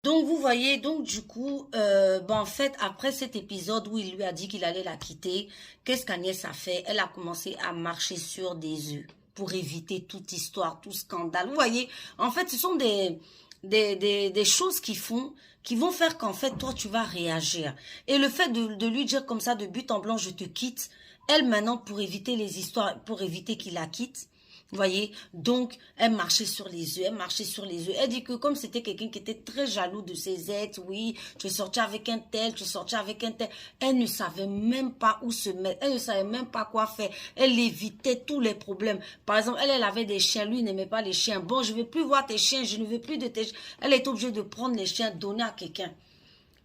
Donc, vous voyez, donc du coup, en fait, après cet épisode où il lui a dit qu'il allait la quitter, qu'est-ce qu'Agnès a fait? Elle a commencé à marcher sur des œufs pour éviter toute histoire, tout scandale. Vous voyez, en fait, ce sont des choses qui vont faire qu'en fait, toi, tu vas réagir. Et le fait de lui dire comme ça, de but en blanc, je te quitte, elle, maintenant, pour éviter les histoires, pour éviter qu'il la quitte, vous voyez, donc elle marchait sur les œufs, elle marchait sur les œufs. Elle dit que comme c'était quelqu'un qui était très jaloux de ses ex, oui, tu es sorti avec un tel, tu es sorti avec un tel. Elle ne savait même pas où se mettre, elle ne savait même pas quoi faire. Elle évitait tous les problèmes. Par exemple, elle avait des chiens, lui n'aimait pas les chiens. Bon, je ne veux plus voir tes chiens, je ne veux plus de tes chiens. Elle est obligée de prendre les chiens, donner à quelqu'un.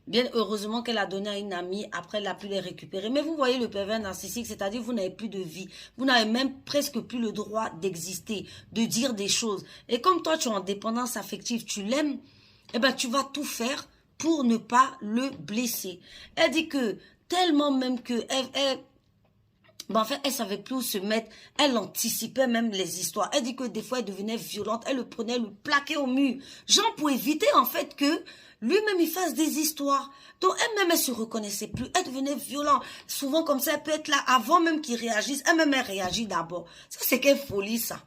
Bien heureusement qu'elle a donné à une amie, après elle a pu les récupérer. Mais vous voyez le pervers narcissique, c'est-à-dire vous n'avez plus de vie. Vous n'avez même presque plus le droit d'exister, de dire des choses. Et comme toi tu es en dépendance affective, tu l'aimes, eh ben tu vas tout faire pour ne pas le blesser. Elle dit que tellement même que en fait, elle savait plus où se mettre. Elle anticipait même les histoires. Elle dit que des fois, elle devenait violente. Elle le prenait, le plaquait au mur. Genre pour éviter, en fait, que lui-même, il fasse des histoires. Donc, elle-même, elle se reconnaissait plus. Elle devenait violente. Souvent, comme ça, elle peut être là avant même qu'il réagisse. Elle-même, elle réagit d'abord. Ça, c'est quelle folie, ça.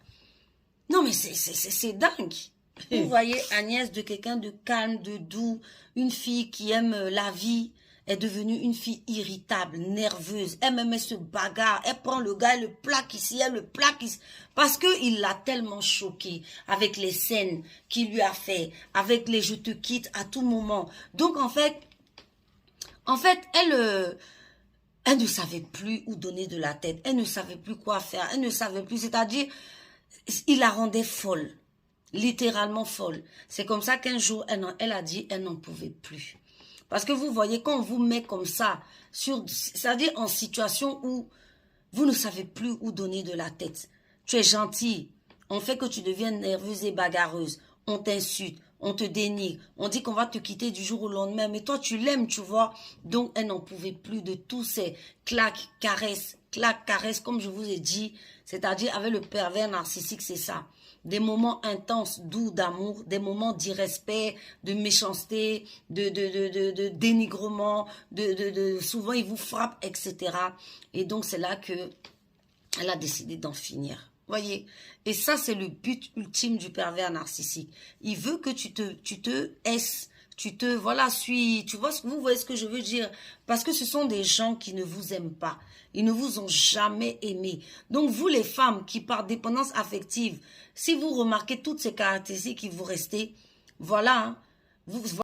Non, mais c'est dingue. Vous voyez Agnès de quelqu'un de calme, de doux, une fille qui aime la vie, est devenue une fille irritable, nerveuse. Elle se bagarre, elle prend le gars, elle le plaque ici, elle le plaque ici. Parce qu'il l'a tellement choquée avec les scènes qu'il lui a fait, avec les je te quitte à tout moment. Donc en fait, elle ne savait plus où donner de la tête. Elle ne savait plus quoi faire. Elle ne savait plus, c'est-à-dire, il la rendait folle. Littéralement folle. C'est comme ça qu'un jour, elle a dit, elle n'en pouvait plus. Parce que vous voyez, quand on vous met comme ça, c'est-à-dire en situation où vous ne savez plus où donner de la tête. Tu es gentil, on fait que tu deviennes nerveuse et bagarreuse. On t'insulte, on te dénigre, on dit qu'on va te quitter du jour au lendemain. Mais toi, tu l'aimes, tu vois. Donc, elle n'en pouvait plus de tous ces claques, caresses, comme je vous ai dit. C'est-à-dire, avec le pervers narcissique, c'est ça. Des moments intenses, doux d'amour, des moments d'irrespect, de méchanceté, de dénigrement, souvent il vous frappe, etc. Et donc c'est là que elle a décidé d'en finir. Voyez, et ça c'est le but ultime du pervers narcissique. Il veut que tu te haisses, voilà, tu vois, vous voyez ce que je veux dire? Parce que ce sont des gens qui ne vous aiment pas. Ils ne vous ont jamais aimé. Donc, vous, les femmes qui, par dépendance affective, si vous remarquez toutes ces caractéristiques qui vous restent, voilà, hein, vous